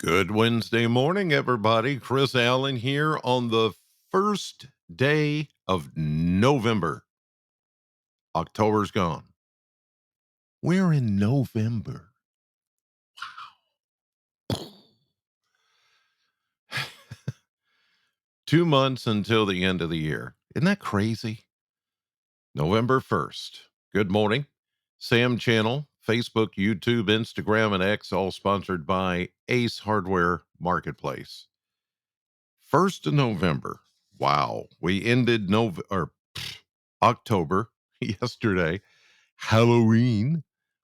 Good Wednesday morning, everybody. Chris Allen here on the first day of November. October's gone. We're in November. 2 months until the end of the year. Isn't that crazy? November 1st. Good morning. Sam Channel, Facebook, YouTube, Instagram, and X, all sponsored by Ace Hardware Marketplace. 1st of November. Wow. We ended October yesterday, Halloween,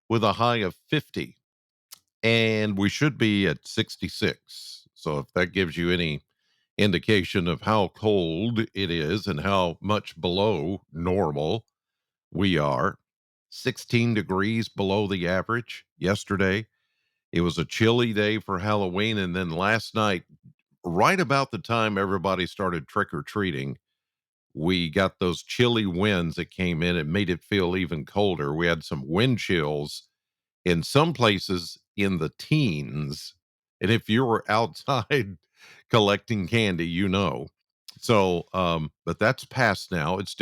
with a high of 50, and we should be at 66. So if that gives you any indication of how cold it is and how much below normal we are, 16 degrees below the average yesterday. It was a chilly day for Halloween, and then last night, right about the time everybody started trick or treating, we got those chilly winds that came in. It made it feel even colder. We had some wind chills in some places in the teens. And if you were outside collecting candy, you know. But that's past now. It's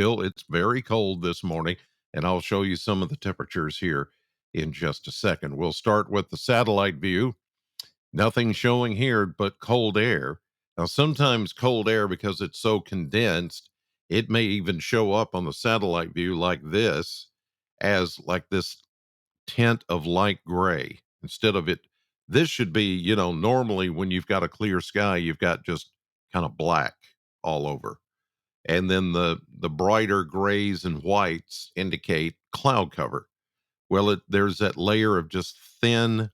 very cold this morning, and I'll show you some of the temperatures here in just a second. We'll start with the satellite view. Nothing showing here but cold air. Now, sometimes cold air, because it's so condensed, it may even show up on the satellite view like this, as like this tint of light gray instead of it. This should be, normally when you've got a clear sky, you've got just kind of black all over. And then the brighter grays and whites indicate cloud cover. Well, there's that layer of just thin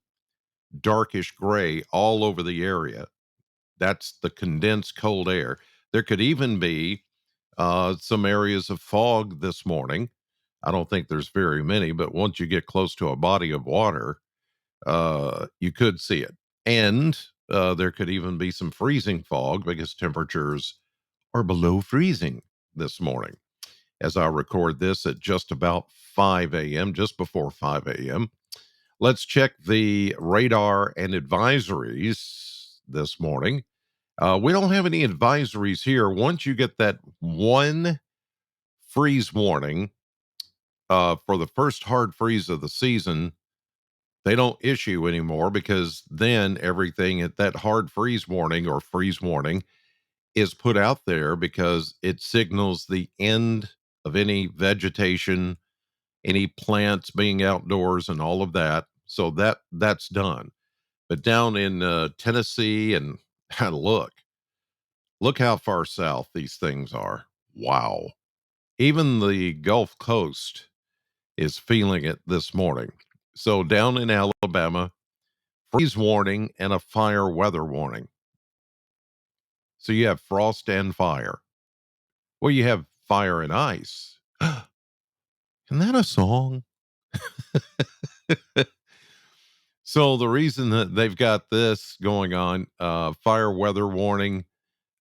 darkish gray all over the area. That's the condensed cold air. There could even be some areas of fog this morning. I don't think there's very many, but once you get close to a body of water, you could see it. And there could even be some freezing fog because temperatures are below freezing this morning. As I record this at just about 5 a.m., just before 5 a.m., let's check the radar and advisories this morning. We don't have any advisories here. Once you get that one freeze warning for the first hard freeze of the season, they don't issue anymore because then everything at that hard freeze warning or freeze warning is put out there because it signals the end of any vegetation, any plants being outdoors, and all of that. So that's done. But down in Tennessee and look how far south these things are. Wow. Even the Gulf Coast is feeling it this morning. So down in Alabama, freeze warning and a fire weather warning. So you have frost and fire. Well, you have fire and ice. Isn't that a song? So the reason that they've got this going on, fire weather warning,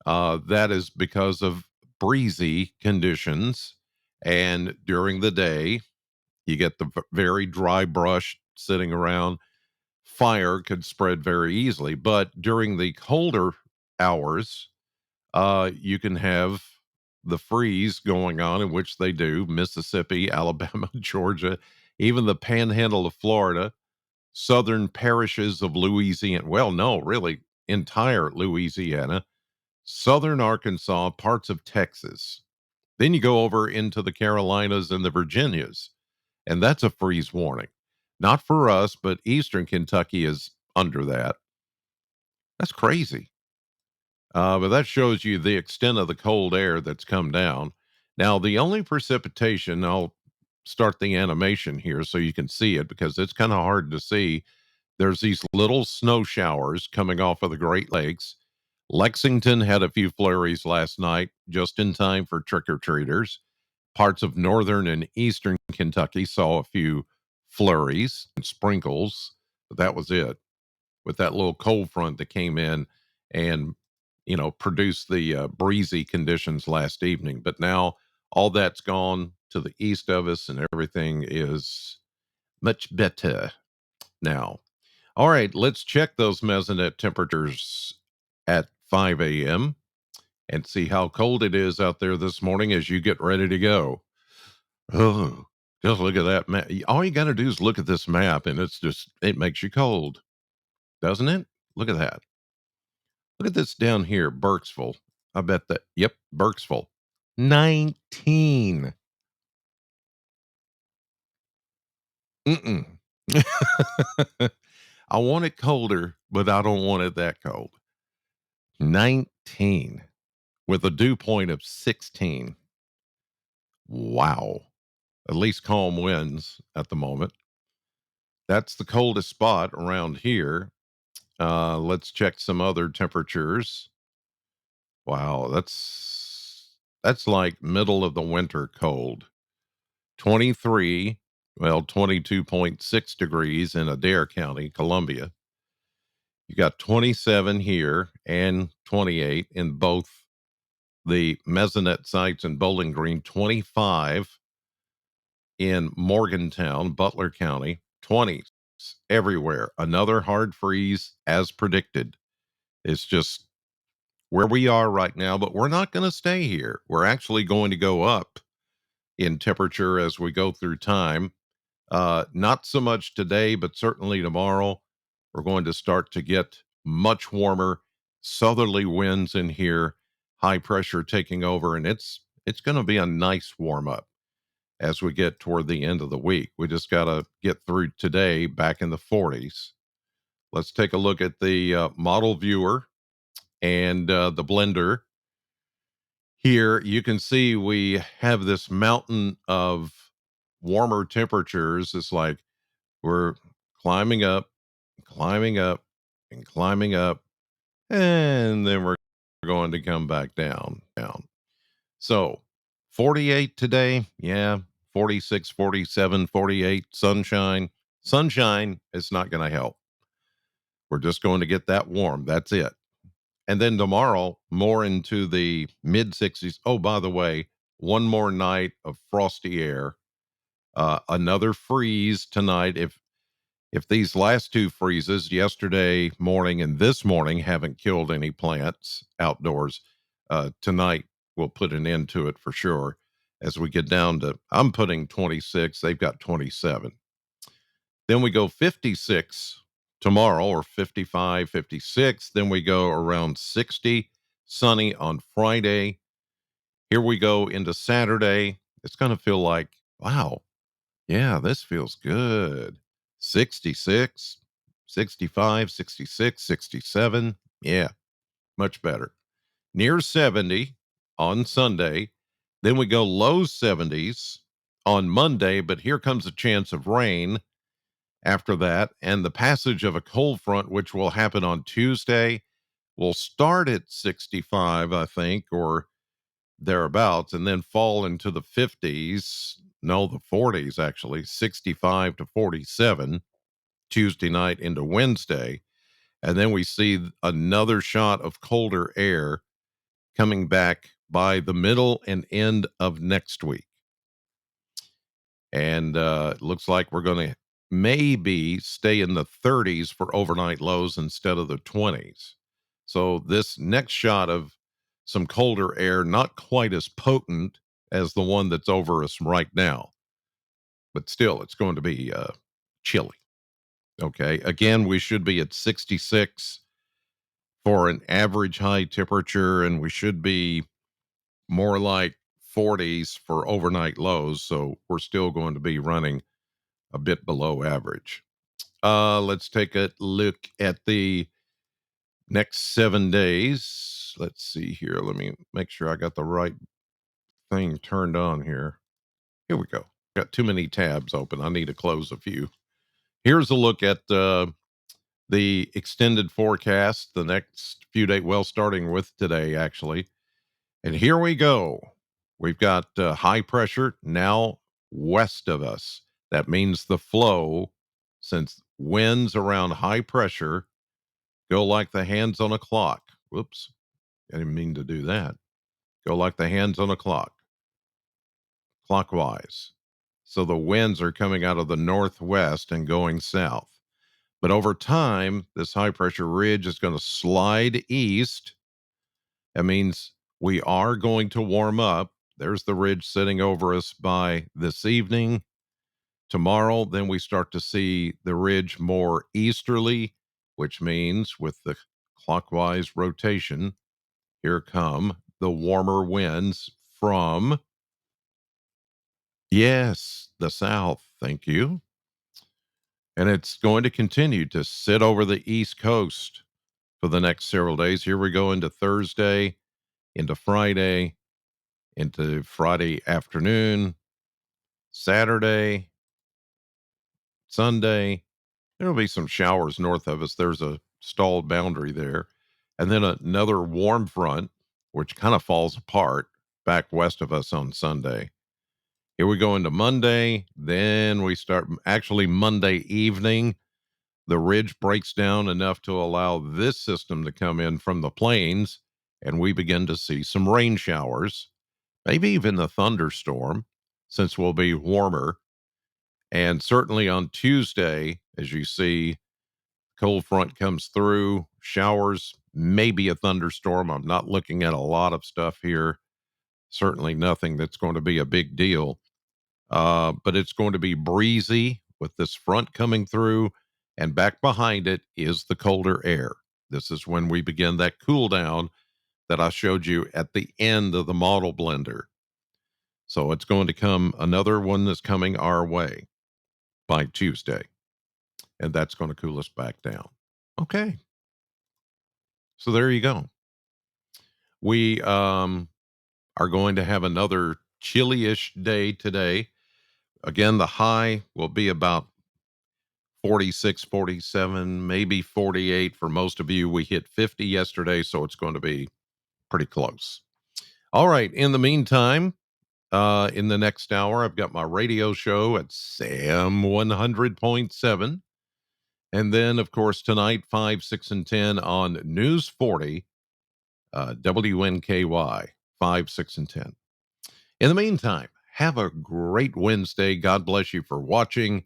that is because of breezy conditions. And during the day, you get the very dry brush sitting around. Fire could spread very easily. But during the colder hours, you can have the freeze going on, in which they do Mississippi, Alabama, Georgia, even the panhandle of Florida, southern parishes of Louisiana. Well, no, really, entire Louisiana, southern Arkansas, parts of Texas. Then you go over into the Carolinas and the Virginias, and that's a freeze warning. Not for us, but Eastern Kentucky is under that. That's crazy. But that shows you the extent of the cold air that's come down. Now, the only precipitation, I'll start the animation here so you can see it because it's kind of hard to see. There's these little snow showers coming off of the Great Lakes. Lexington had a few flurries last night, just in time for trick or treaters. Parts of northern and eastern Kentucky saw a few flurries and sprinkles, but that was it. With that little cold front that came in and produced the breezy conditions last evening. But now all that's gone to the east of us, and everything is much better now. All right, let's check those mesonet temperatures at 5 a.m. and see how cold it is out there this morning as you get ready to go. Oh, just look at that map. All you got to do is look at this map, and it makes you cold, doesn't it? Look at that. Look at this down here, Burkesville. I bet that, yep, Burkesville. 19. Mm-mm. I want it colder, but I don't want it that cold. 19 with a dew point of 16. Wow. At least calm winds at the moment. That's the coldest spot around here. Let's check some other temperatures. Wow, that's like middle of the winter cold. 23, well, 22.6 degrees in Adair County, Columbia. You got 27 here and 28 in both the Mesonet sites in Bowling Green, 25 in Morgantown, Butler County, 20s everywhere. Another hard freeze as predicted. It's just where we are right now, but we're not going to stay here. We're actually going to go up in temperature as we go through time. Not so much today, but certainly tomorrow. We're going to start to get much warmer southerly winds in here, high pressure taking over, and it's going to be a nice warm up as we get toward the end of the week. We just got to get through today back in the 40s. Let's take a look at the model viewer and the blender. Here you can see we have this mountain of warmer temperatures. It's like we're climbing up, climbing up, and climbing up, and then we're going to come back down. So 48 today, yeah, 46, 47, 48, sunshine. Sunshine is not going to help. We're just going to get that warm. That's it. And then tomorrow, more into the mid 60s. Oh, by the way, one more night of frosty air. Another freeze tonight. If these last two freezes, yesterday morning and this morning, haven't killed any plants outdoors, tonight will put an end to it for sure. As we get down to, I'm putting 26, they've got 27. Then we go 56 tomorrow, or 55, 56. Then we go around 60, sunny on Friday. Here we go into Saturday. It's going to feel like, wow, yeah, this feels good. 66, 65, 66, 67. Yeah, much better. Near 70 on Sunday. Then we go low 70s on Monday, but here comes a chance of rain after that. And the passage of a cold front, which will happen on Tuesday, will start at 65, I think, or thereabouts, and then fall into the 50s. No, the 40s, actually, 65 to 47 Tuesday night into Wednesday. And then we see another shot of colder air coming back by the middle and end of next week. And it looks like we're going to maybe stay in the 30s for overnight lows instead of the 20s. So this next shot of some colder air, not quite as potent as the one that's over us right now, but still it's going to be chilly. Okay. Again, we should be at 66 for an average high temperature, and we should be more like 40s for overnight lows. So we're still going to be running a bit below average. Let's take a look at the next 7 days. Let's see here. Let me make sure I got the right thing turned on here. Here we go. Got too many tabs open. I need to close a few. Here's a look at the extended forecast, the next few days, well, starting with today, actually. And here we go. We've got high pressure now west of us. That means the flow, since winds around high pressure go like the hands on a clock. Whoops, I didn't mean to do that. Go like the hands on a clock, clockwise. So the winds are coming out of the northwest and going south. But over time, this high pressure ridge is going to slide east. That means we are going to warm up. There's the ridge sitting over us by this evening. Tomorrow, then we start to see the ridge more easterly, which means with the clockwise rotation, here come the warmer winds from, yes, the south. Thank you. And it's going to continue to sit over the East Coast for the next several days. Here we go into Thursday, into Friday afternoon, Saturday, Sunday. There'll be some showers north of us. There's a stalled boundary there. And then another warm front, which kind of falls apart back west of us on Sunday. Here we go into Monday. Then we start actually Monday evening. The ridge breaks down enough to allow this system to come in from the plains, and we begin to see some rain showers, maybe even a thunderstorm, since we'll be warmer. And certainly on Tuesday, as you see, cold front comes through, showers, maybe a thunderstorm. I'm not looking at a lot of stuff here. Certainly nothing that's going to be a big deal. But it's going to be breezy with this front coming through, and back behind it is the colder air. This is when we begin that cool down that I showed you at the end of the model blender. So it's going to come another one that's coming our way by Tuesday, and that's going to cool us back down. Okay. So there you go. We are going to have another chilly-ish day today. Again, the high will be about 46, 47, maybe 48 for most of you. We hit 50 yesterday, so it's going to be pretty close. All right. In the meantime, in the next hour, I've got my radio show at Sam 100.7. And then, of course, tonight, 5, 6, and 10 on News 40, WNKY, 5, 6, and 10. In the meantime, have a great Wednesday. God bless you for watching,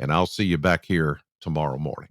and I'll see you back here tomorrow morning.